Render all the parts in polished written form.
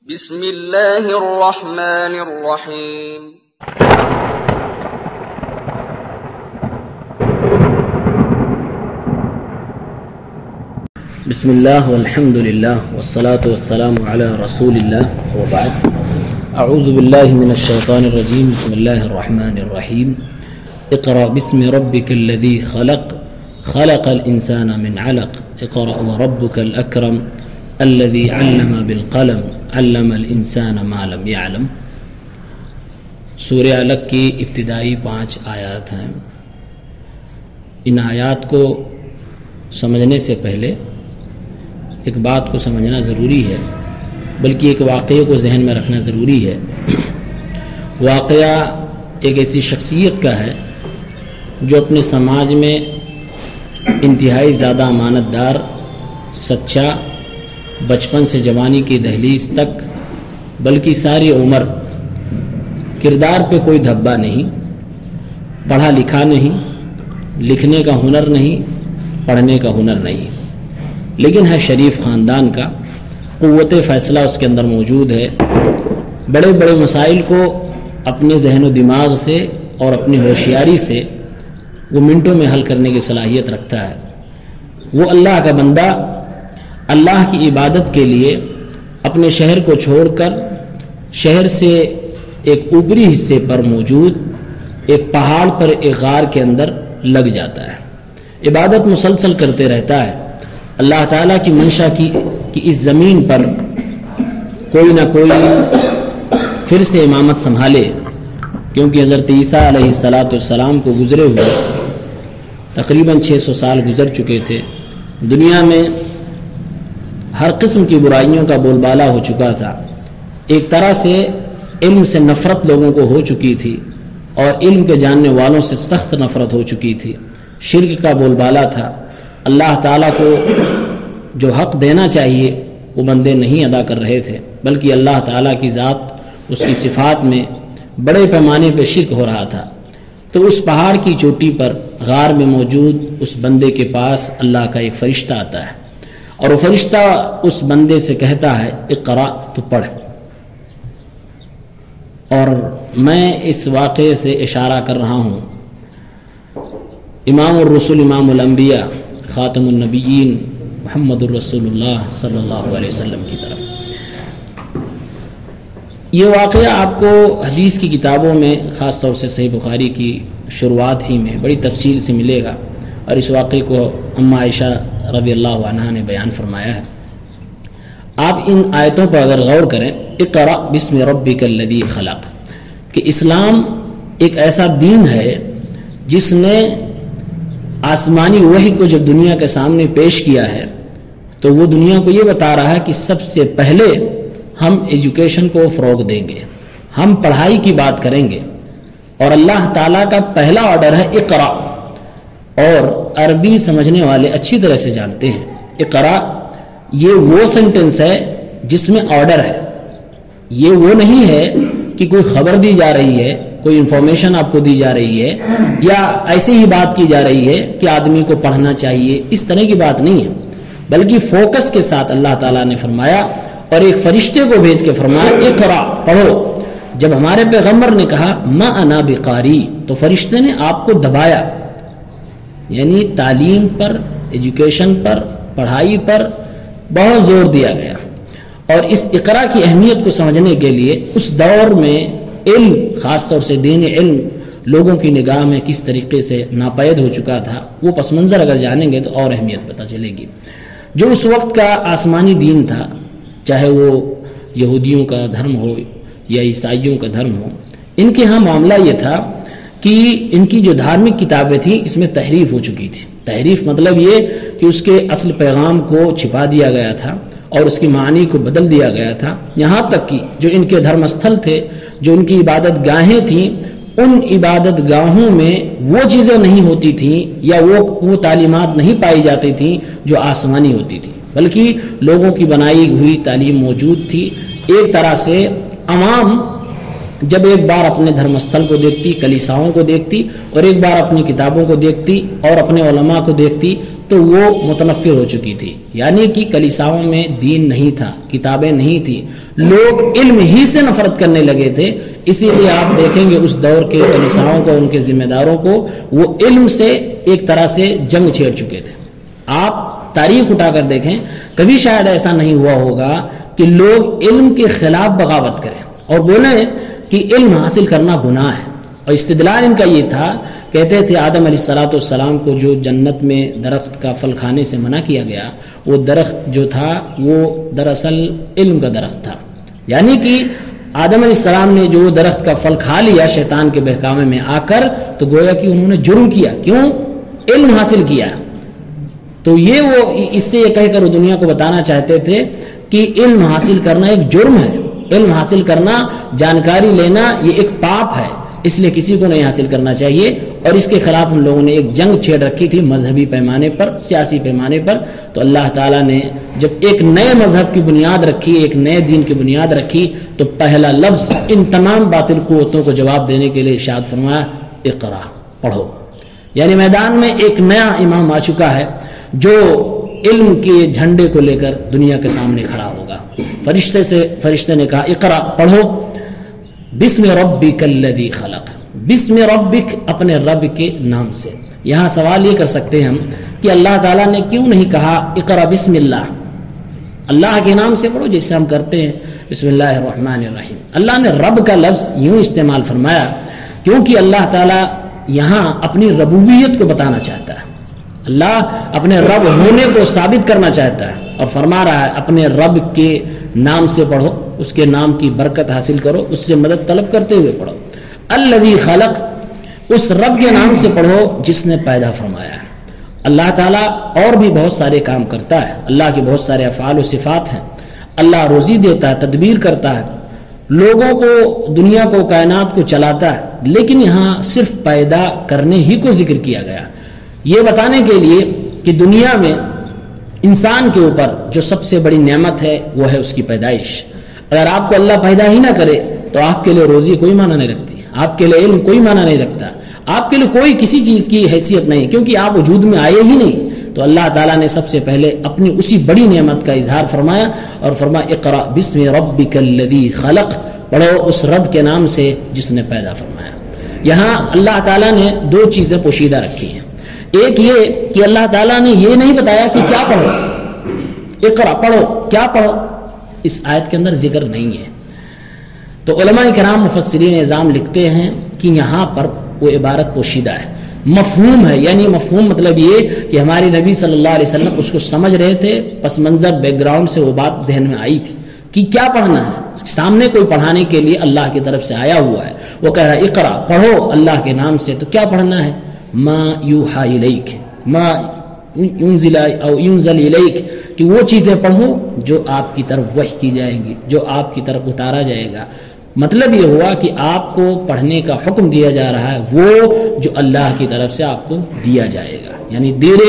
بسم اللہ الرحمن الرحیم بسم اللہ والحمد للہ والصلاة والسلام علی رسول اللہ وبعد اعوذ باللہ من الشیطان الرجیم بسم اللہ الرحمن الرحیم اقرأ باسم ربک الذی خلق خلق الانسان من علق اقرأ وربک الاکرم الذي علم بالقلم علم الانسان ما لم يعلم۔ سورہ علق کی ابتدائی 5 آیات ہیں۔ ان آیات کو سمجھنے سے پہلے ایک بات کو سمجھنا ضروری ہے، بلکہ ایک واقعے کو ذہن میں رکھنا ضروری ہے۔ واقعہ ایک ایسی شخصیت کا ہے جو اپنے سماج میں انتہائی زیادہ امانت دار، سچا، بچپن سے جوانی کی دہلیز تک بلکہ ساری عمر کردار پہ کوئی دھبا نہیں، پڑھا لکھا نہیں، لکھنے کا ہنر نہیں، پڑھنے کا ہنر نہیں، لیکن ہے شریف خاندان کا، قوت فیصلہ اس کے اندر موجود ہے، بڑے بڑے مسائل کو اپنے ذہن و دماغ سے اور اپنی ہوشیاری سے وہ منٹوں میں حل کرنے کی صلاحیت رکھتا ہے۔ وہ اللہ کا بندہ اللہ کی عبادت کے لیے اپنے شہر کو چھوڑ کر شہر سے ایک اوپری حصے پر موجود ایک پہاڑ پر ایک غار کے اندر لگ جاتا ہے، عبادت مسلسل کرتے رہتا ہے۔ اللہ تعالیٰ کی منشا کی اس زمین پر کوئی نہ کوئی پھر سے امامت سنبھالے، کیونکہ حضرت عیسیٰ علیہ السلام کو گزرے ہوئے تقریباً 600 سال گزر چکے تھے۔ دنیا میں ہر قسم کی برائیوں کا بول بالا ہو چکا تھا، ایک طرح سے علم سے نفرت لوگوں کو ہو چکی تھی اور علم کے جاننے والوں سے سخت نفرت ہو چکی تھی، شرک کا بول بالا تھا۔ اللہ تعالیٰ کو جو حق دینا چاہیے وہ بندے نہیں ادا کر رہے تھے، بلکہ اللہ تعالیٰ کی ذات، اس کی صفات میں بڑے پیمانے پہ شرک ہو رہا تھا۔ تو اس پہاڑ کی چوٹی پر غار میں موجود اس بندے کے پاس اللہ کا ایک فرشتہ آتا ہے، اور وہ فرشتہ اس بندے سے کہتا ہے اقرأ، تو پڑھ۔ اور میں اس واقعے سے اشارہ کر رہا ہوں امام الرسول، امام الانبیاء، خاتم النبیین محمد الرسول اللہ صلی اللہ علیہ وسلم کی طرف۔ یہ واقعہ آپ کو حدیث کی کتابوں میں، خاص طور سے صحیح بخاری کی شروعات ہی میں بڑی تفصیل سے ملے گا، اور اس واقعے کو اماں عائشہ رضی اللہ عنہا نے بیان فرمایا ہے۔ آپ ان آیتوں پر اگر غور کریں، اقرأ باسم ربک الذی خلق، کہ اسلام ایک ایسا دین ہے جس نے آسمانی وحی کو جب دنیا کے سامنے پیش کیا ہے تو وہ دنیا کو یہ بتا رہا ہے کہ سب سے پہلے ہم ایجوکیشن کو فروغ دیں گے، ہم پڑھائی کی بات کریں گے، اور اللہ تعالیٰ کا پہلا آرڈر ہے اقرأ، اور عربی سمجھنے والے اچھی طرح سے جانتے ہیں اقرأ یہ وہ سینٹنس ہے جس میں آرڈر ہے، یہ وہ نہیں ہے کہ کوئی خبر دی جا رہی ہے، کوئی انفارمیشن آپ کو دی جا رہی ہے، یا ایسے ہی بات کی جا رہی ہے کہ آدمی کو پڑھنا چاہیے، اس طرح کی بات نہیں ہے، بلکہ فوکس کے ساتھ اللہ تعالیٰ نے فرمایا، اور ایک فرشتے کو بھیج کے فرمایا اقرأ، پڑھو۔ جب ہمارے پیغمبر نے کہا ما انا بقاری، تو فرشتے نے آپ کو دبایا، یعنی تعلیم پر، ایجوکیشن پر، پڑھائی پر بہت زور دیا گیا۔ اور اس اقرا کی اہمیت کو سمجھنے کے لیے اس دور میں علم، خاص طور سے دین علم، لوگوں کی نگاہ میں کس طریقے سے ناپید ہو چکا تھا، وہ پس منظر اگر جانیں گے تو اور اہمیت پتہ چلے گی۔ جو اس وقت کا آسمانی دین تھا، چاہے وہ یہودیوں کا دھرم ہو یا عیسائیوں کا دھرم ہو، ان کے ہاں معاملہ یہ تھا کہ ان کی جو دھارمک کتابیں تھیں اس میں تحریف ہو چکی تھی۔ تحریف مطلب یہ کہ اس کے اصل پیغام کو چھپا دیا گیا تھا اور اس کی معنی کو بدل دیا گیا تھا، یہاں تک کہ جو ان کے دھرم استھل تھے، جو ان کی عبادت گاہیں تھیں، ان عبادت گاہوں میں وہ چیزیں نہیں ہوتی تھیں یا وہ تعلیمات نہیں پائی جاتی تھیں جو آسمانی ہوتی تھی، بلکہ لوگوں کی بنائی ہوئی تعلیم موجود تھی۔ ایک طرح سے عوام جب ایک بار اپنے دھرم استھل کو دیکھتی، کلیساؤں کو دیکھتی، اور ایک بار اپنی کتابوں کو دیکھتی اور اپنے علماء کو دیکھتی تو وہ متنفر ہو چکی تھی، یعنی کہ کلیساؤں میں دین نہیں تھا، کتابیں نہیں تھی، لوگ علم ہی سے نفرت کرنے لگے تھے۔ اسی لیے آپ دیکھیں گے اس دور کے کلیساؤں کو، ان کے ذمہ داروں کو، وہ علم سے ایک طرح سے جنگ چھیڑ چکے تھے۔ آپ تاریخ اٹھا کر دیکھیں، کبھی شاید ایسا نہیں ہوا ہوگا کہ لوگ علم کے خلاف بغاوت کریں اور بولیں کہ علم حاصل کرنا گناہ ہے۔ اور استدلال ان کا یہ تھا، کہتے تھے آدم علیہ السلام کو جو جنت میں درخت کا پھل کھانے سے منع کیا گیا، وہ درخت جو تھا وہ دراصل علم کا درخت تھا، یعنی کہ آدم علیہ السلام نے جو درخت کا پھل کھا لیا شیطان کے بہکاوے میں آ کر، تو گویا کہ انہوں نے جرم کیا، کیوں؟ علم حاصل کیا۔ تو یہ وہ اس سے یہ کہہ کر وہ دنیا کو بتانا چاہتے تھے کہ علم حاصل کرنا ایک جرم ہے، علم حاصل کرنا، جانکاری لینا یہ ایک پاپ ہے، اس لیے کسی کو نہیں حاصل کرنا چاہیے۔ اور اس کے خلاف ان لوگوں نے ایک جنگ چھیڑ رکھی تھی مذہبی پیمانے پر، سیاسی پیمانے پر۔ تو اللہ تعالیٰ نے جب ایک نئے مذہب کی بنیاد رکھی، ایک نئے دین کی بنیاد رکھی، تو پہلا لفظ ان تمام باطل قوتوں کو جواب دینے کے لیے ارشاد فرمایا، اقرا، پڑھو۔ یعنی میدان میں ایک نیا امام آ چکا ہے جو علم کے جھنڈے کو لے کر دنیا کے سامنے کھڑا ہوگا۔ فرشتے نے کہا، اقرا، پڑھو، بسم ربک الذی خلق، بسم ربک، اپنے رب کے نام سے۔ یہاں سوال یہ کر سکتے ہیں ہم کہ اللہ تعالیٰ نے کیوں نہیں کہا اقرا بسم اللہ، اللہ کے نام سے پڑھو جیسے ہم کرتے ہیں بسم اللہ الرحمن الرحیم۔ اللہ نے رب کا لفظ یوں استعمال فرمایا کیونکہ اللہ تعالیٰ یہاں اپنی ربوبیت کو بتانا چاہتا ہے، اللہ اپنے رب ہونے کو ثابت کرنا چاہتا ہے اور فرما رہا ہے اپنے رب کے نام سے پڑھو، اس کے نام کی برکت حاصل کرو، اس سے مدد طلب کرتے ہوئے پڑھو۔ الذی خلق، اس رب کے نام سے پڑھو جس نے پیدا فرمایا ہے۔ اللہ تعالیٰ اور بھی بہت سارے کام کرتا ہے، اللہ کے بہت سارے افعال و صفات ہیں، اللہ روزی دیتا ہے، تدبیر کرتا ہے، لوگوں کو، دنیا کو، کائنات کو چلاتا ہے، لیکن یہاں صرف پیدا کرنے ہی کو ذکر کیا گیا، یہ بتانے کے لیے کہ دنیا میں انسان کے اوپر جو سب سے بڑی نعمت ہے وہ ہے اس کی پیدائش۔ اگر آپ کو اللہ پیدا ہی نہ کرے تو آپ کے لیے روزی کوئی معنی نہیں رکھتی، آپ کے لیے علم کوئی معنی نہیں رکھتا، آپ کے لیے کوئی کسی چیز کی حیثیت نہیں، کیونکہ آپ وجود میں آئے ہی نہیں۔ تو اللہ تعالیٰ نے سب سے پہلے اپنی اسی بڑی نعمت کا اظہار فرمایا اور فرمایا، اقرأ بسم ربک الذی خلق، پڑھو اس رب کے نام سے جس نے پیدا فرمایا۔ یہاں اللہ تعالیٰ نے دو چیزیں پوشیدہ رکھی ہیں، ایک یہ کہ اللہ تعالیٰ نے یہ نہیں بتایا کہ کیا پڑھو، اقرأ، پڑھو، کیا پڑھو، اس آیت کے اندر ذکر نہیں ہے۔ تو علماء کرام مفسرین اعظام لکھتے ہیں کہ یہاں پر وہ عبارت پوشیدہ ہے، مفہوم ہے، یعنی مفہوم مطلب یہ کہ ہمارے نبی صلی اللہ علیہ وسلم اس کو سمجھ رہے تھے، پس منظر بیک گراؤنڈ سے وہ بات ذہن میں آئی تھی کہ کیا پڑھنا ہے، سامنے کوئی پڑھانے کے لیے اللہ کی طرف سے آیا ہوا ہے، وہ کہہ رہا ہے اقرأ، پڑھو اللہ کے نام سے۔ تو کیا پڑھنا ہے؟ ما یوحا الیک، ما ینزل او ینزل الیک، کہ وہ چیزیں پڑھو جو آپ کی طرف وحی کی جائے گی، جو آپ کی طرف اتارا جائے گا۔ مطلب یہ ہوا کہ آپ کو پڑھنے کا حکم دیا جا رہا ہے وہ جو اللہ کی طرف سے آپ کو دیا جائے گا، یعنی دیر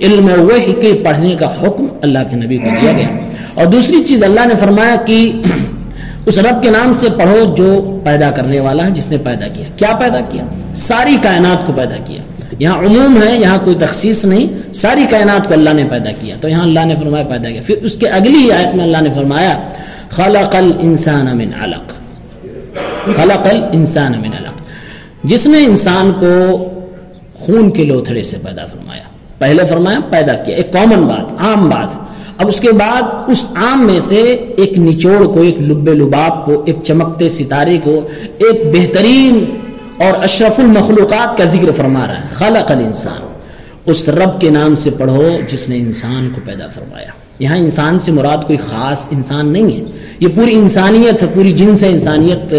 علم وحی کے پڑھنے کا حکم اللہ کے نبی کو دیا گیا۔ اور دوسری چیز اللہ نے فرمایا کہ اس رب کے نام سے پڑھو جو پیدا کرنے والا ہے، جس نے پیدا کیا۔ کیا پیدا کیا؟ ساری کائنات کو پیدا کیا، یہاں عموم ہے، یہاں کوئی تخصیص نہیں، ساری کائنات کو اللہ نے پیدا کیا۔ تو یہاں اللہ نے فرمایا پیدا کیا، پھر اس کے اگلی آیت میں اللہ نے فرمایا خلق الانسان من علق، خلق الانسان من علق، جس نے انسان کو خون کے لوتھڑے سے پیدا فرمایا۔ پہلے فرمایا پیدا کیا، ایک کامن بات، عام بات، اب اس کے بعد اس عام میں سے ایک نچوڑ کو، ایک لب لباب کو، ایک چمکتے ستارے کو، ایک بہترین اور اشرف المخلوقات کا ذکر فرما رہا ہے۔ خلق الانسان، اس رب کے نام سے پڑھو جس نے انسان کو پیدا فرمایا۔ یہاں انسان سے مراد کوئی خاص انسان نہیں ہے، یہ پوری انسانیت ہے، پوری جنس انسانیت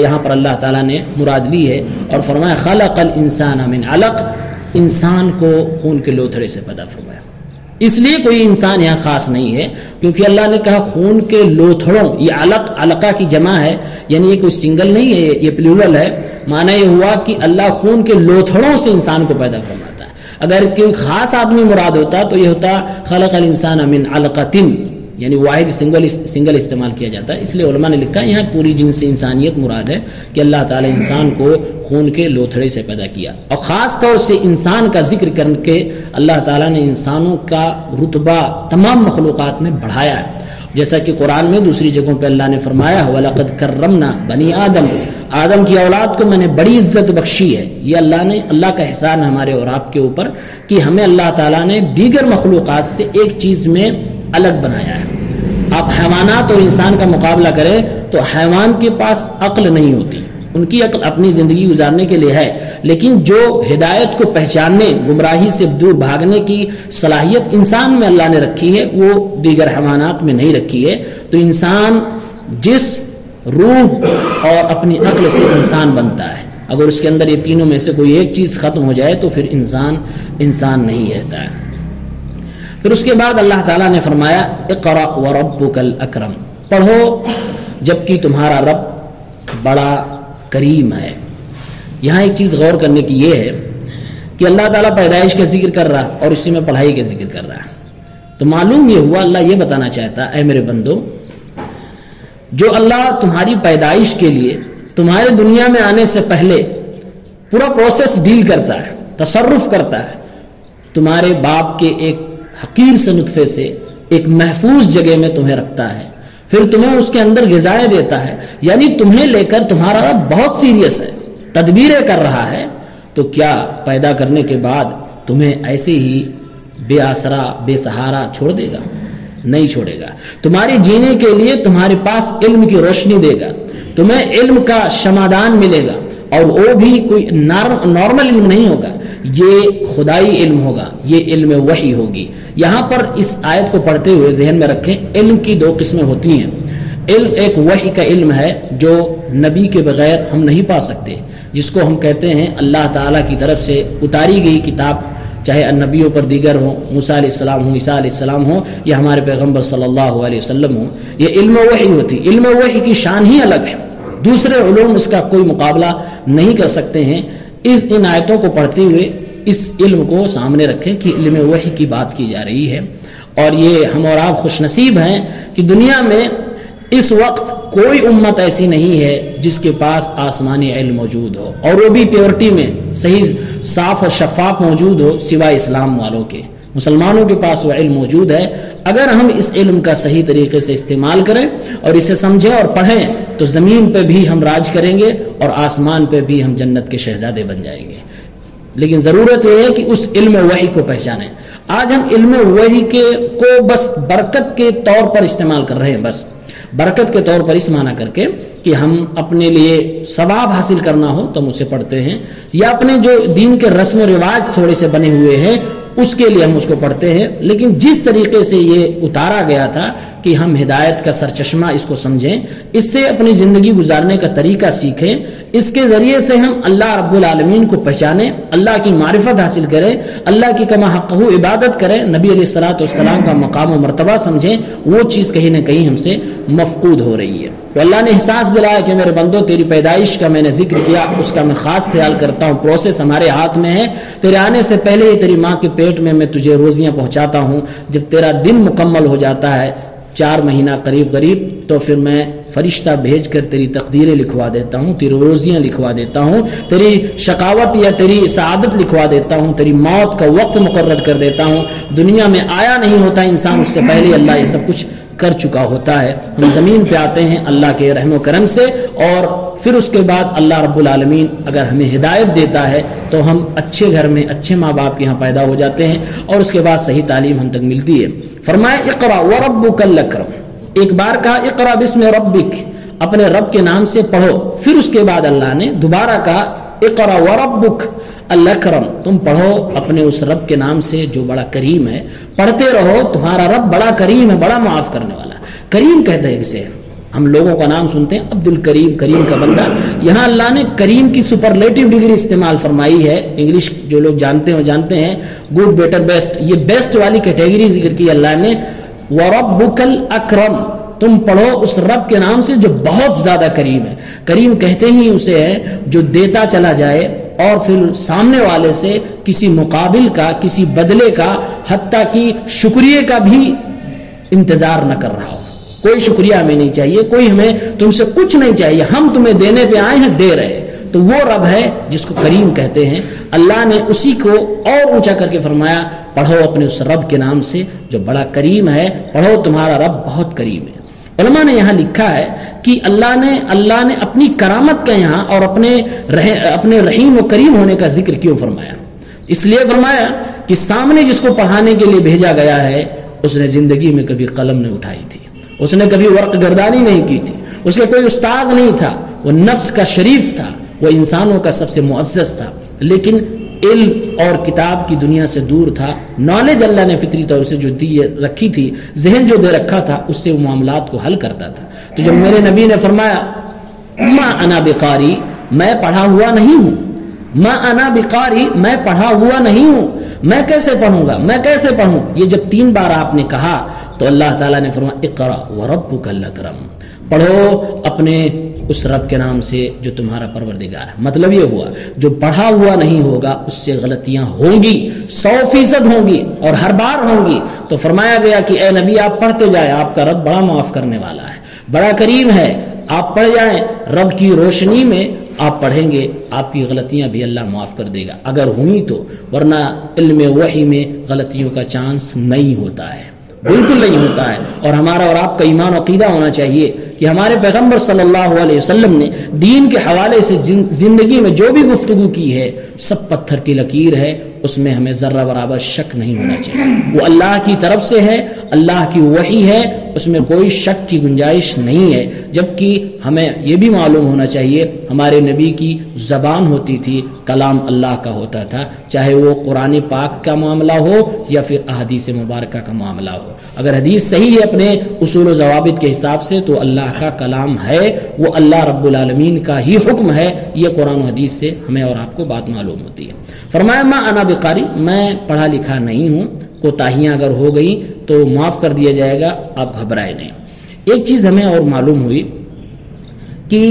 یہاں پر اللہ تعالیٰ نے مراد لی ہے اور فرمایا خلق الانسان من علق، انسان کو خون کے لوتھڑے سے پیدا فرمایا۔ اس لیے کوئی انسان یہاں خاص نہیں ہے، کیونکہ اللہ نے کہا خون کے لوتھڑوں، یہ علق، علقہ کی جمع ہے، یعنی یہ کوئی سنگل نہیں ہے، یہ پلورل ہے۔ معنی یہ ہوا کہ اللہ خون کے لوتھڑوں سے انسان کو پیدا فرماتا ہے۔ اگر کوئی خاص آدمی مراد ہوتا تو یہ ہوتا خلق الانسان من علقۃ، یعنی واحد سنگل استعمال کیا جاتا ہے، اس لیے علماء نے لکھا یہاں پوری جنس انسانیت مراد ہے کہ اللہ تعالیٰ انسان کو خون کے لوتھڑے سے پیدا کیا، اور خاص طور سے انسان کا ذکر کر کے اللہ تعالیٰ نے انسانوں کا رتبہ تمام مخلوقات میں بڑھایا ہے، جیسا کہ قرآن میں دوسری جگہوں پہ اللہ نے فرمایا وَلَقَدْ كَرَّمْنَا بَنِي آدم کی اولاد کو میں نے بڑی عزت بخشی ہے۔ یہ اللہ کا احسان ہمارے اور آپ کے اوپر کہ ہمیں اللہ تعالیٰ نے دیگر مخلوقات سے ایک چیز میں الگ بنایا ہے۔ آپ حیوانات اور انسان کا مقابلہ کریں تو حیوان کے پاس عقل نہیں ہوتی، ان کی عقل اپنی زندگی گزارنے کے لیے ہے، لیکن جو ہدایت کو پہچاننے، گمراہی سے دور بھاگنے کی صلاحیت انسان میں اللہ نے رکھی ہے وہ دیگر حیوانات میں نہیں رکھی ہے۔ تو انسان جس روح اور اپنی عقل سے انسان بنتا ہے، اگر اس کے اندر یہ تینوں میں سے کوئی ایک چیز ختم ہو جائے تو پھر انسان نہیں رہتا ہے۔ پھر اس کے بعد اللہ تعالیٰ نے فرمایا اقرأ وربک الاکرم، پڑھو جبکہ تمہارا رب بڑا کریم ہے۔ یہاں ایک چیز غور کرنے کی یہ ہے کہ اللہ تعالیٰ پیدائش کا ذکر کر رہا اور اسی میں پڑھائی کا ذکر کر رہا ہے، تو معلوم یہ ہوا اللہ یہ بتانا چاہتا اے میرے بندو، جو اللہ تمہاری پیدائش کے لیے تمہارے دنیا میں آنے سے پہلے پورا پروسیس ڈیل کرتا ہے، تصرف کرتا ہے، تمہارے باپ کے ایک حقیر سے نطفے سے ایک محفوظ جگہ میں تمہیں رکھتا ہے، پھر تمہیں اس کے اندر غذائیں دیتا ہے، یعنی تمہیں لے کر تمہارا رب بہت سیریس ہے، تدبیریں کر رہا ہے، تو کیا پیدا کرنے کے بعد تمہیں ایسے ہی بے آسرا بے سہارا چھوڑ دے گا؟ نہیں چھوڑے گا۔ تمہاری جینے کے لیے تمہارے پاس علم کی روشنی دے گا، تمہیں علم کا شمادان ملے گا، اور وہ بھی کوئی نارمل علم نہیں ہوگا، یہ خدائی علم ہوگا، یہ علم وحی ہوگی۔ یہاں پر اس آیت کو پڑھتے ہوئے ذہن میں رکھیں علم کی دو قسمیں ہوتی ہیں۔ علم ایک وحی کا علم ہے جو نبی کے بغیر ہم نہیں پا سکتے، جس کو ہم کہتے ہیں اللہ تعالیٰ کی طرف سے اتاری گئی کتاب، چاہے نبیوں پر دیگر ہوں، موسیٰ علیہ السلام ہوں، عیسیٰ علیہ السلام ہوں، یا ہمارے پیغمبر صلی اللہ علیہ وسلم ہوں، یہ علم وحی ہوتی۔ علم وحی کی شان ہی الگ ہے، دوسرے علوم اس کا کوئی مقابلہ نہیں کر سکتے ہیں۔ ان آیتوں کو پڑھتے ہوئے اس علم کو سامنے رکھیں کہ علم وحی کی بات کی جا رہی ہے، اور یہ ہم اور آپ خوش نصیب ہیں کہ دنیا میں اس وقت کوئی امت ایسی نہیں ہے جس کے پاس آسمانی علم موجود ہو، اور وہ بھی پیورٹی میں صحیح صاف اور شفاف موجود ہو، سوائے اسلام والوں کے۔ مسلمانوں کے پاس وہ علم موجود ہے، اگر ہم اس علم کا صحیح طریقے سے استعمال کریں اور اسے سمجھیں اور پڑھیں تو زمین پہ بھی ہم راج کریں گے اور آسمان پہ بھی ہم جنت کے شہزادے بن جائیں گے۔ لیکن ضرورت یہ ہے کہ اس علم وحی کو پہچانیں۔ آج ہم علم وحی کو بس برکت کے طور پر استعمال کر رہے ہیں، بس برکت کے طور پر اس معنی کر کے کہ ہم اپنے لیے ثواب حاصل کرنا ہو تو ہم اسے پڑھتے ہیں، یا اپنے جو دین کے رسم و رواج تھوڑے سے بنے ہوئے ہیں اس کے لیے ہم اس کو پڑھتے ہیں۔ لیکن جس طریقے سے یہ اتارا گیا تھا کہ ہم ہدایت کا سرچشمہ اس کو سمجھیں، اس سے اپنی زندگی گزارنے کا طریقہ سیکھیں، اس کے ذریعے سے ہم اللہ رب العالمین کو پہچانیں، اللہ کی معرفت حاصل کریں، اللہ کی کما حقہ عبادت کریں، نبی علیہ الصلوۃ والسلام کا مقام و مرتبہ سمجھیں، وہ چیز کہیں نہ کہیں ہم سے مفقود ہو رہی ہے۔ تو اللہ نے احساس دلایا کہ میرے بندو تیری پیدائش کا میں نے ذکر کیا، اس کا میں خاص خیال کرتا ہوں، پروسیس ہمارے ہاتھ میں ہے، تیرے آنے سے پہلے ہی تیری ماں کے پیٹ میں تجھے روزیاں پہنچاتا ہوں، جب تیرا دن مکمل ہو جاتا ہے 4 مہینہ قریب تو پھر میں فرشتہ بھیج کر تیری تقدیریں لکھوا دیتا ہوں، تیری روزیاں لکھوا دیتا ہوں، تیری شقاوت یا تیری سعادت لکھوا دیتا ہوں، تیری موت کا وقت مقرر کر دیتا ہوں۔ دنیا میں آیا نہیں ہوتا انسان، اس سے پہلے اللہ یہ سب کچھ کر چکا ہوتا ہے۔ ہم زمین پہ آتے ہیں اللہ کے رحم و کرم سے، اور پھر اس کے بعد اللہ رب العالمین اگر ہمیں ہدایت دیتا ہے تو ہم اچھے گھر میں اچھے ماں باپ کے یہاں پیدا ہو جاتے ہیں، اور اس کے بعد صحیح تعلیم ہم تک ملتی ہے۔ فرمایا اقرا وربک الاکرم، ایک بار کہا اقرا بسم ربک، اپنے رب کے نام سے پڑھو، پھر اس کے بعد اللہ نے دوبارہ کہا اقرا وربک الاکرم، تم پڑھو اپنے اس رب کے نام سے جو بڑا کریم ہے، پڑھتے رہو، تمہارا رب بڑا کریم ہے، بڑا معاف کرنے والا۔ کریم کہتے ہیں اسے، ہم لوگوں کا نام سنتے ہیں عبد الکریم، کریم کا بندہ، یہاں اللہ نے کریم کی سپرلیٹو ڈگری استعمال فرمائی ہے۔ انگلش جو لوگ جانتے ہیں جانتے ہیں، گڈ بیٹر بیسٹ، یہ بیسٹ والی کیٹیگری ذکر کی اللہ نے۔ وربک الاکرم، تم پڑھو اس رب کے نام سے جو بہت زیادہ کریم ہے۔ کریم کہتے ہی اسے ہے جو دیتا چلا جائے اور پھر سامنے والے سے کسی مقابل کا، کسی بدلے کا، حتیٰ کہ شکریہ کا بھی انتظار نہ کر رہا ہو، کوئی شکریہ ہمیں نہیں چاہیے، کوئی ہمیں تم سے کچھ نہیں چاہیے، ہم تمہیں دینے پہ آئے ہیں، دے رہے۔ تو وہ رب ہے جس کو کریم کہتے ہیں۔ اللہ نے اسی کو اور اونچا کر کے فرمایا پڑھو اپنے اس رب کے نام سے جو بڑا کریم ہے، پڑھو تمہارا رب بہت کریم ہے۔ علماء نے یہاں لکھا ہے کہ اللہ نے اپنی کرامت کا یہاں اور اپنے رحیم و کریم ہونے کا ذکر کیوں فرمایا؟ اس لیے فرمایا کہ سامنے جس کو پڑھانے کے لیے بھیجا گیا ہے اس نے زندگی میں کبھی قلم نہیں اٹھائی تھی، اس نے کبھی ورق گردانی نہیں کی تھی، اس کے کوئی استاذ نہیں تھا، وہ نفس کا شریف تھا، وہ انسانوں کا سب سے معزز تھا، لیکن علم اور کتاب کی دنیا سے دور تھا۔ نالج اللہ نے فطری طور سے جو رکھی تھی، ذہن جو دے رکھا تھا، اس سے وہ معاملات کو حل کرتا تھا۔ تو جب میرے نبی نے فرمایا ما انا بقاری، میں پڑھا ہوا نہیں ہوں، ما انا بقاری، میں پڑھا ہوا نہیں ہوں، میں کیسے پڑھوں گا، میں کیسے پڑھوں؟ یہ جب 3 بار آپ نے کہا تو اللہ تعالیٰ نے فرمایا اقرا وربک الاکرم، پڑھو اپنے اس رب کے نام سے جو تمہارا پروردگار ہے۔ مطلب یہ ہوا جو پڑھا ہوا نہیں ہوگا اس سے غلطیاں ہوں گی، 100% ہوں گی اور ہر بار ہوں گی۔ تو فرمایا گیا کہ اے نبی آپ پڑھتے جائیں، آپ کا رب بڑا معاف کرنے والا ہے، بڑا کریم ہے، آپ پڑھ جائیں، رب کی روشنی میں آپ پڑھیں گے، آپ کی غلطیاں بھی اللہ معاف کر دے گا اگر ہوئی تو، ورنہ علم وحی میں غلطیوں کا چانس نہیں ہوتا ہے، بالکل نہیں ہوتا ہے۔ اور ہمارا اور آپ کا ایمان و عقیدہ ہونا چاہیے کہ ہمارے پیغمبر صلی اللہ علیہ وسلم نے دین کے حوالے سے زندگی میں جو بھی گفتگو کی ہے سب پتھر کی لکیر ہے، اس میں ہمیں ذرہ برابر شک نہیں ہونا چاہیے، وہ اللہ کی طرف سے ہے، اللہ کی وحی ہے، اس میں کوئی شک کی گنجائش نہیں ہے۔ جبکہ ہمیں یہ بھی معلوم ہونا چاہیے ہمارے نبی کی زبان ہوتی تھی، کلام اللہ کا ہوتا تھا، چاہے وہ قرآن پاک کا معاملہ ہو یا پھر احادیث مبارکہ کا معاملہ ہو۔ اگر حدیث صحیح ہے اپنے اصول و ضوابط کے حساب سے تو اللہ کا کلام ہے، وہ اللہ رب العالمین کا ہی حکم ہے، یہ قرآن و حدیث سے ہمیں اور آپ کو بات معلوم ہوتی ہے۔ فرمایا ما انا بقاری، میں پڑھا لکھا نہیں ہوں، کوتاہیاں اگر ہو گئی تو معاف کر دیا جائے گا، آپ گھبرائے نہیں۔ ایک چیز ہمیں اور معلوم ہوئی کہ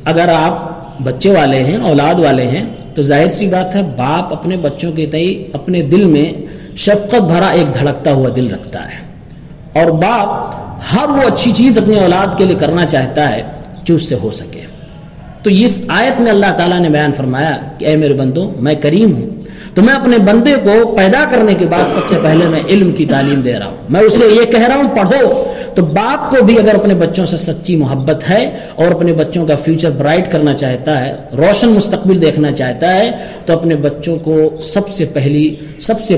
اگر آپ بچے والے ہیں، اولاد والے ہیں، تو ظاہر سی بات ہے باپ اپنے بچوں کے تئیں اپنے دل میں شفقت بھرا ایک دھڑکتا ہوا دل رکھتا ہے، اور باپ ہر وہ اچھی چیز اپنی اولاد کے لیے کرنا چاہتا ہے جو اس سے ہو سکے۔ تو اس آیت میں اللہ تعالیٰ نے بیان فرمایا کہ اے میرے بندو میں کریم ہوں، تو میں اپنے بندے کو پیدا کرنے کے بعد سب سے پہلے میں علم کی تعلیم دے رہا ہوں، میں اسے یہ کہہ رہا ہوں پڑھو۔ تو باپ کو بھی اگر اپنے بچوں سے سچی محبت ہے اور اپنے بچوں کا فیوچر برائٹ کرنا چاہتا ہے، روشن مستقبل دیکھنا چاہتا ہے، تو اپنے بچوں کو سب سے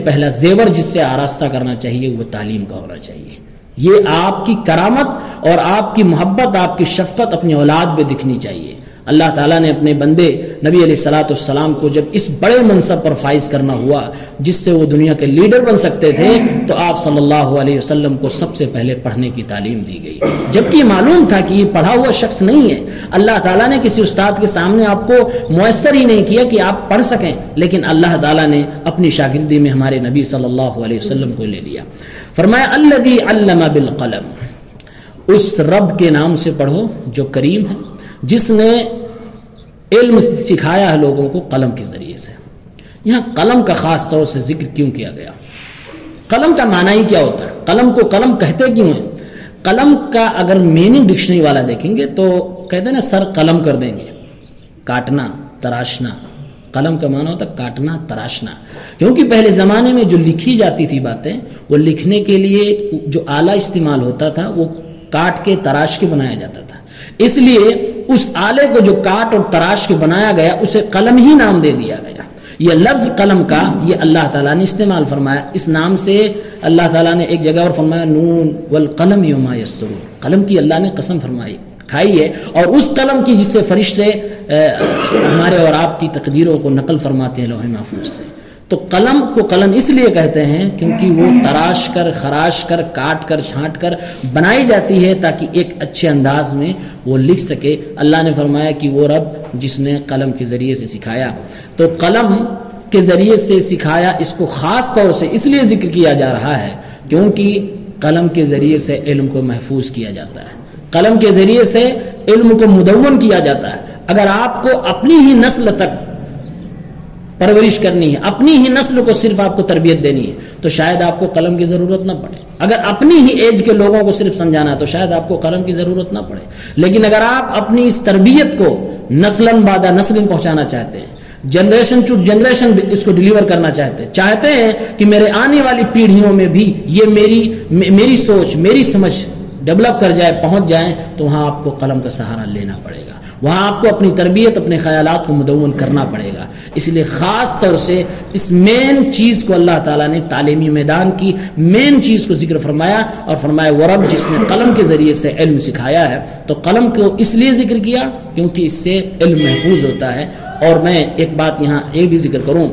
پہلا زیور جس سے آراستہ کرنا چاہیے وہ تعلیم کا ہونا چاہیے۔ یہ آپ کی کرامت اور آپ کی محبت، آپ کی شفقت اپنی اولاد پہ دکھنی چاہیے۔ اللہ تعالیٰ نے اپنے بندے نبی علیہ الصلوۃ والسلام کو جب اس بڑے منصب پر فائز کرنا ہوا جس سے وہ دنیا کے لیڈر بن سکتے تھے، تو آپ صلی اللہ علیہ وسلم کو سب سے پہلے پڑھنے کی تعلیم دی گئی، جبکہ یہ معلوم تھا کہ یہ پڑھا ہوا شخص نہیں ہے، اللہ تعالیٰ نے کسی استاد کے سامنے آپ کو میسر ہی نہیں کیا کہ آپ پڑھ سکیں، لیکن اللہ تعالیٰ نے اپنی شاگردی میں ہمارے نبی صلی اللہ علیہ وسلم کو لے لیا۔ فرمایا الذی علم بالقلم، اس رب کے نام سے پڑھو جو کریم ہے، جس نے علم سکھایا ہے لوگوں کو قلم کے ذریعے سے۔ یہاں قلم کا خاص طور سے ذکر کیوں کیا گیا؟ قلم کا معنی ہی کیا ہوتا ہے؟ قلم کو قلم کہتے کیوں ہیں؟ قلم کا اگر میننگ ڈکشنری والا دیکھیں گے تو کہتے ہیں نا سر قلم کر دیں گے، کاٹنا، تراشنا۔ قلم کا معنی ہوتا ہے کاٹنا، تراشنا، کیونکہ پہلے زمانے میں جو لکھی جاتی تھی باتیں، وہ لکھنے کے لیے جو آلہ استعمال ہوتا تھا وہ کاٹ کے تراش کے بنایا جاتا تھا، اس لیے اس آلے کو جو کاٹ اور تراش کے بنایا گیا اسے قلم ہی نام دے دیا گیا۔ یہ لفظ قلم کا یہ اللہ تعالیٰ نے استعمال فرمایا، اس نام سے اللہ تعالیٰ نے ایک جگہ اور فرمایا نون والقلم وما یسطرون، قلم کی اللہ نے قسم فرمائی کھائی ہے، اور اس قلم کی جس سے فرشتے ہمارے اور آپ کی تقدیروں کو نقل فرماتے ہیں لوح محفوظ سے۔ تو قلم کو قلم اس لیے کہتے ہیں کیونکہ وہ تراش کر، خراش کر، کاٹ کر، چھانٹ کر بنائی جاتی ہے تاکہ ایک اچھے انداز میں وہ لکھ سکے۔ اللہ نے فرمایا کہ وہ رب جس نے قلم کے ذریعے سے سکھایا، تو قلم کے ذریعے سے سکھایا اس کو خاص طور سے اس لیے ذکر کیا جا رہا ہے کیونکہ قلم کے ذریعے سے علم کو محفوظ کیا جاتا ہے، قلم کے ذریعے سے علم کو مدون کیا جاتا ہے۔ اگر آپ کو اپنی ہی نسل تک پرورش کرنی ہے، اپنی ہی نسل کو صرف آپ کو تربیت دینی ہے تو شاید آپ کو قلم کی ضرورت نہ پڑے. اگر اپنی ہی ایج کے لوگوں کو صرف سمجھانا ہے تو شاید آپ کو قلم کی ضرورت نہ پڑے. لیکن اگر آپ اپنی اس تربیت کو نسلاً بعد نسل پہنچانا چاہتے ہیں، جنریشن ٹو جنریشن اس کو ڈیلیور کرنا چاہتے ہیں کہ میرے آنے والی پیڑھیوں میں بھی یہ میری سوچ، میری سمجھ ڈیولپ کر جائے، پہنچ جائیں، تو وہاں آپ کو قلم کا سہارا لینا پڑے گا. وہاں آپ کو اپنی تربیت، اپنے خیالات کو مدون کرنا پڑے گا. اس لیے خاص طور سے اس مین چیز کو اللہ تعالیٰ نے تعلیمی میدان کی مین چیز کو ذکر فرمایا اور فرمایا ورب جس نے قلم کے ذریعے سے علم سکھایا ہے. تو قلم کو اس لیے ذکر کیا کیونکہ اس سے علم محفوظ ہوتا ہے. اور میں ایک بات یہاں یہ بھی ذکر کروں،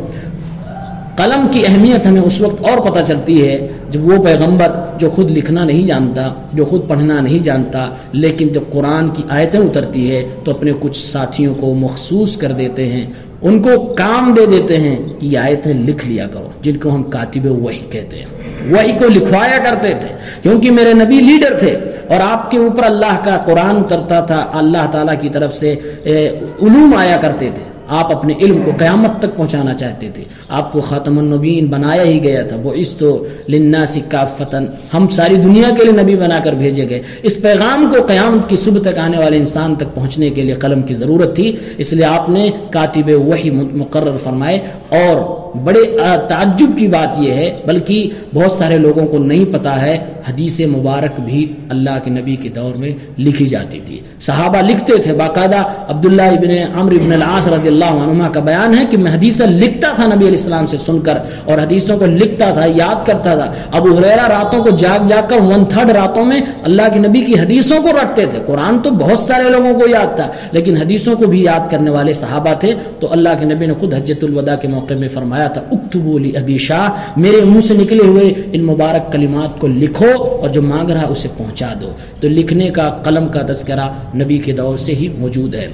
قلم کی اہمیت ہمیں اس وقت اور پتہ چلتی ہے جب وہ پیغمبر جو خود لکھنا نہیں جانتا، جو خود پڑھنا نہیں جانتا، لیکن جب قرآن کی آیتیں اترتی ہے تو اپنے کچھ ساتھیوں کو مخصوص کر دیتے ہیں، ان کو کام دے دیتے ہیں کہ یہ آیتیں لکھ لیا کرو، جن کو ہم کاتب وحی کہتے ہیں. وحی کو لکھوایا کرتے تھے کیونکہ میرے نبی لیڈر تھے اور آپ کے اوپر اللہ کا قرآن اترتا تھا، اللہ تعالیٰ کی طرف سے علوم آیا کرتے تھے. آپ اپنے علم کو قیامت تک پہنچانا چاہتے تھے. آپ کو خاتم النبیین بنایا ہی گیا تھا. بعثت للناس کافۃ، ہم ساری دنیا کے لیے نبی بنا کر بھیجے گئے. اس پیغام کو قیامت کی صبح تک آنے والے انسان تک پہنچنے کے لیے قلم کی ضرورت تھی. اس لیے آپ نے کاتب وحی مقرر فرمائے. اور بڑے تعجب کی بات یہ ہے، بلکہ بہت سارے لوگوں کو نہیں پتا ہے، حدیث مبارک بھی اللہ کے نبی کے دور میں لکھی جاتی تھی. صحابہ لکھتے تھے باقاعدہ. عبداللہ ابن عمرو ابن العاص رضی اللہ عنہما کا بیان ہے کہ میں حدیثیں لکھتا تھا نبی علیہ السلام سے سن کر، اور حدیثوں کو لکھتا تھا، یاد کرتا تھا. ابو ہریرہ راتوں کو جاگ کر 1/3 راتوں میں اللہ کے نبی کی حدیثوں کو رکھتے تھے. قرآن تو بہت سارے لوگوں کو یاد تھا لیکن حدیثوں کو بھی یاد کرنے والے صحابہ تھے. تو اللہ کے نبی نے خود حجۃ الوداع کے موقع میں فرمایا تھا اکتبوا لابی شاہ، میرے منہ سے نکلے ہوئے ان مبارک کلمات کو لکھو اور جو مانگ رہا اسے پہنچا دو. تو لکھنے کا، قلم کا تذکرہ نبی کے دور سے ہی موجود ہے.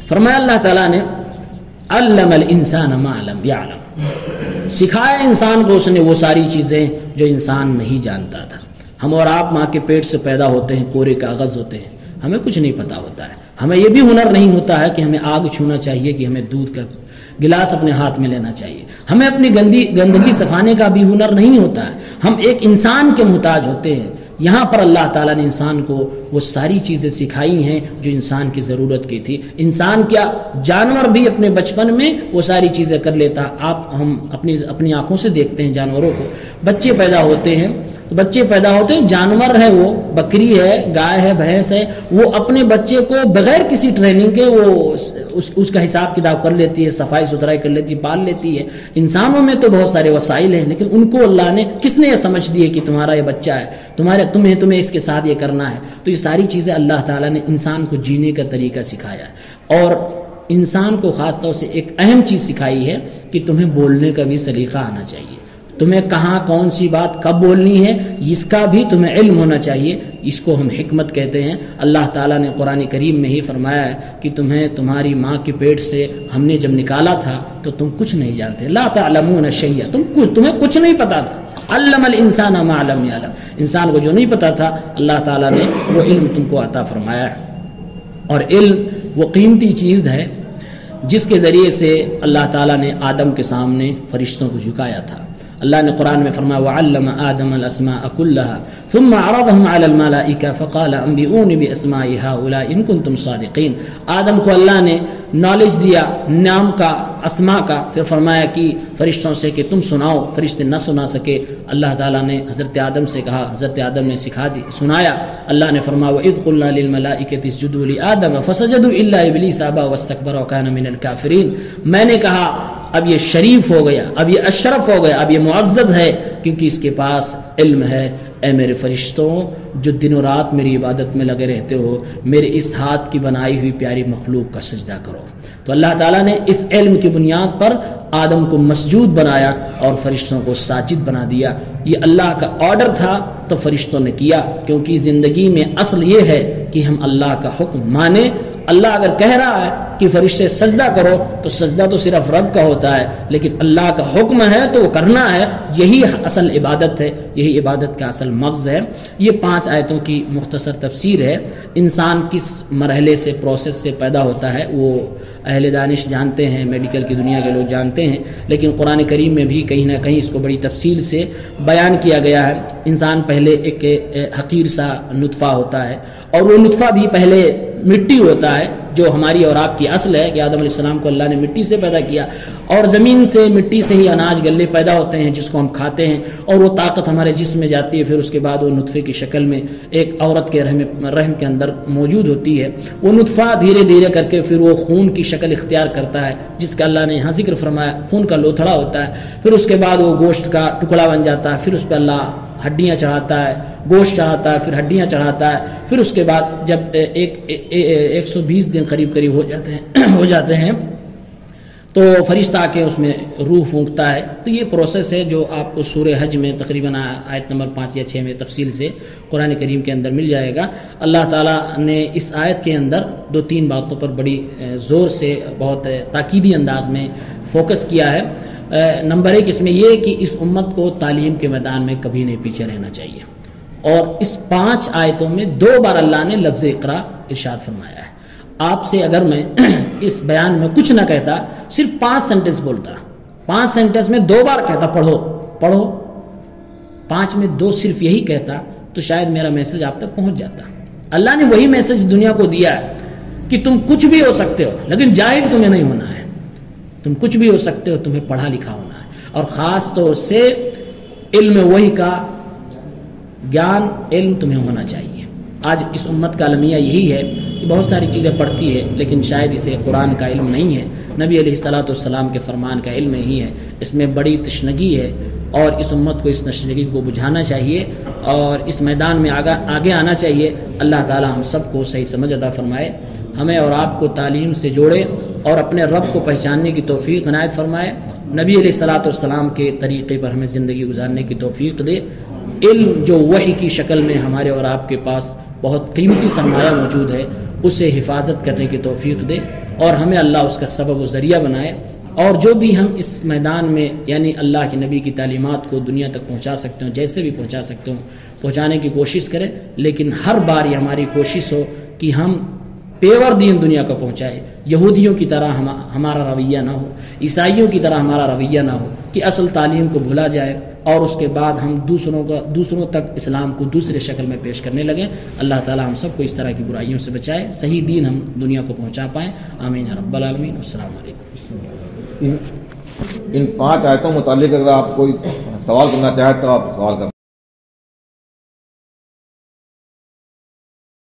فرمایا اللہ تعالیٰ نے علم الانسان ما لم يعلم، سکھایا انسان کو اس نے وہ ساری چیزیں جو انسان نہیں جانتا تھا. ہم اور آپ ماں کے پیٹ سے پیدا ہوتے ہیں، کوڑے کاغذ ہوتے ہیں، ہمیں کچھ نہیں پتا ہوتا ہے. ہمیں یہ بھی ہنر نہیں ہوتا ہے کہ ہمیں آگ چھونا چاہیے، کہ ہمیں دودھ کا گلاس اپنے ہاتھ میں لینا چاہیے. ہمیں اپنی گندگی صفانے کا بھی ہنر نہیں ہوتا ہے. ہم ایک انسان کے محتاج ہوتے ہیں. یہاں پر اللہ تعالیٰ نے انسان کو وہ ساری چیزیں سکھائی ہیں جو انسان کی ضرورت کی تھی. انسان کیا، جانور بھی اپنے بچپن میں وہ ساری چیزیں کر لیتا. ہم اپنی آنکھوں سے دیکھتے ہیں جانوروں کو. بچے پیدا ہوتے ہیں جانور ہے، وہ بکری ہے، گائے ہے، بھینس ہے، وہ اپنے بچے کو بغیر کسی ٹریننگ کے وہ اس کا حساب کتاب کر لیتی ہے، صفائی ستھرائی کر لیتی ہے، پال لیتی ہے. انسانوں میں تو بہت سارے وسائل ہیں لیکن ان کو اللہ نے کس نے یہ سمجھ دی ہے کہ تمہارا یہ بچہ ہے، تمہیں اس کے ساتھ یہ کرنا ہے. تو یہ ساری چیزیں اللہ تعالیٰ نے انسان کو جینے کا طریقہ سکھایا ہے. اور انسان کو خاص طور سے ایک اہم چیز سکھائی ہے کہ تمہیں بولنے کا بھی سلیقہ آنا چاہیے. تمہیں کہاں کون سی بات کب بولنی ہے اس کا بھی تمہیں علم ہونا چاہیے. اس کو ہم حکمت کہتے ہیں. اللہ تعالیٰ نے قرآن کریم میں ہی فرمایا ہے کہ تمہیں تمہاری ماں کے پیٹ سے ہم نے جب نکالا تھا تو تم کچھ نہیں جانتے. لا تعلمون شیئا، تمہیں کچھ نہیں پتا تھا. علم الانسان ما لم يعلم، انسان کو جو نہیں پتا تھا اللہ تعالیٰ نے وہ علم تم کو عطا فرمایا ہے. اور علم وہ قیمتی چیز ہے جس کے ذریعے سے اللہ تعالیٰ نے آدم کے سامنے فرشتوں کو جھکایا تھا. اللہ نے قرآن میں فرمایا وعلم آدم الاسماء كلها ثم عرضهم على الملائكة فقال انبئوني باسماء هؤلاء ان كنتم صادقين. آدم کو اللہ نے نالج دیا نام کا، اسماء کا، پھر فرمایا کہ فرشتوں سے کہ تم سناؤ. فرشتے نہ سنا سکے. اللہ تعالیٰ نے حضرت آدم سے کہا، حضرت آدم نے سنایا. اللہ نے فرمایا وَإِذْ قُلْنَا لِلْمَلَائِكَةِ اسْجُدُوا لِآدَمَ فَسَجَدُوا إِلَّا إِبْلِيسَ أَبَى وَاسْتَكْبَرَ وَكَانَ مِنَ الْكَافِرِينَ. میں نے کہا اب یہ شریف ہو گیا، اب یہ اشرف ہو گیا، اب یہ معزز ہے کیونکہ اس کے پاس علم ہے. اے میرے فرشتوں جو دن و رات میری عبادت میں لگے رہتے ہو، میرے اس ہاتھ کی بنائی ہوئی پیاری مخلوق کا سجدہ کرو. تو اللہ تعالیٰ نے اس علم کی بنیاد پر آدم کو مسجود بنایا اور فرشتوں کو ساجد بنا دیا. یہ اللہ کا آرڈر تھا تو فرشتوں نے کیا، کیونکہ زندگی میں اصل یہ ہے کہ کہ ہم اللہ کا حکم مانیں. اللہ اگر کہہ رہا ہے کہ فرشتے سجدہ کرو تو سجدہ تو صرف رب کا ہوتا ہے، لیکن اللہ کا حکم ہے تو وہ کرنا ہے. یہی اصل عبادت ہے، یہی عبادت کا اصل مغز ہے. یہ 5 آیتوں کی مختصر تفسیر ہے. انسان کس مرحلے سے، پروسیس سے پیدا ہوتا ہے وہ اہل دانش جانتے ہیں، میڈیکل کی دنیا کے لوگ جانتے ہیں، لیکن قرآن کریم میں بھی کہیں نہ کہیں اس کو بڑی تفصیل سے بیان کیا گیا ہے. انسان پہلے ایک حقیر سا نطفہ ہوتا ہے، اور وہ نطفہ بھی پہلے مٹی ہوتا ہے جو ہماری اور آپ کی اصل ہے کہ آدم علیہ السلام کو اللہ نے مٹی سے پیدا کیا، اور زمین سے مٹی سے ہی اناج غلے پیدا ہوتے ہیں جس کو ہم کھاتے ہیں، اور وہ طاقت ہمارے جسم میں جاتی ہے. پھر اس کے بعد وہ نطفے کی شکل میں ایک عورت کے رحم کے اندر موجود ہوتی ہے. وہ نطفہ دھیرے دھیرے کر کے پھر وہ خون کی شکل اختیار کرتا ہے جس کا اللہ نے یہاں ذکر فرمایا، خون کا لوتھڑا ہوتا ہے. پھر اس کے بعد وہ گوشت کا ٹکڑا بن جاتا ہے، پھر اس پہ اللہ ہڈیاں چڑھاتا ہے، گوشت چڑھاتا ہے، پھر ہڈیاں چڑھاتا ہے. پھر اس کے بعد جب 120 دن قریب ہو جاتے ہیں تو فرشتہ آ کے اس میں روح پھونکتا ہے. تو یہ پروسیس ہے جو آپ کو سورہ حج میں تقریباً آیت نمبر 5 یا 6 میں تفصیل سے قرآن کریم کے اندر مل جائے گا. اللہ تعالیٰ نے اس آیت کے اندر 2-3 باتوں پر بڑی زور سے بہت تاکیدی انداز میں فوکس کیا ہے. نمبر 1 اس میں یہ کہ اس امت کو تعلیم کے میدان میں کبھی نہیں پیچھے رہنا چاہیے، اور اس 5 آیتوں میں 2 بار اللہ نے لفظ اقرا ارشاد فرمایا ہے. آپ سے اگر میں اس بیان میں کچھ نہ کہتا، صرف 5 سینٹنس بولتا، 5 سینٹنس میں 2 بار کہتا پڑھو پڑھو، 5 میں 2 صرف یہی کہتا تو شاید میرا میسج آپ تک پہنچ جاتا. اللہ نے وہی میسج دنیا کو دیا ہے کہ تم کچھ بھی ہو سکتے ہو لیکن جاہل تمہیں نہیں ہونا ہے. تم کچھ بھی ہو سکتے ہو، تمہیں پڑھا لکھا ہونا ہے، اور خاص طور سے علم وحی کا گیان، علم تمہیں ہونا چاہیے. آج اس امت کا المیہ یہی ہے کہ بہت ساری چیزیں پڑھتی ہے لیکن شاید اسے قرآن کا علم نہیں ہے، نبی علیہ الصلوۃ والسلام کے فرمان کا علم نہیں ہے. اس میں بڑی تشنگی ہے اور اس امت کو اس تشنگی کو بجھانا چاہیے اور اس میدان میں آگے آنا چاہیے. اللہ تعالی ہم سب کو صحیح سمجھ عطا فرمائے، ہمیں اور آپ کو تعلیم سے جوڑے اور اپنے رب کو پہچاننے کی توفیق عنایت فرمائے. نبی علیہ الصلوۃ والسلام کے طریقے پر ہمیں زندگی گزارنے کی توفیق دے. علم جو وحی کی شکل میں ہمارے اور آپ کے پاس بہت قیمتی سرمایہ موجود ہے، اسے حفاظت کرنے کی توفیق دے اور ہمیں اللہ اس کا سبب و ذریعہ بنائے. اور جو بھی ہم اس میدان میں یعنی اللہ کے نبی کی تعلیمات کو دنیا تک پہنچا سکتے ہوں، جیسے بھی پہنچا سکتے ہوں پہنچانے کی کوشش کریں، لیکن ہر بار یہ ہماری کوشش ہو کہ ہم پیور دین دنیا کو پہنچائے. یہودیوں کی طرح ہمارا رویہ نہ ہو، عیسائیوں کی طرح ہمارا رویہ نہ ہو کہ اصل تعلیم کو بھولا جائے اور اس کے بعد ہم دوسروں تک اسلام کو دوسرے شکل میں پیش کرنے لگیں. اللہ تعالی ہم سب کو اس طرح کی برائیوں سے بچائے، صحیح دین ہم دنیا کو پہنچا پائیں. آمین رب العالمین. السلام علیکم. ان 5 آیتوں متعلق اگر آپ کوئی سوال کرنا چاہیں تو آپ سوال کریں.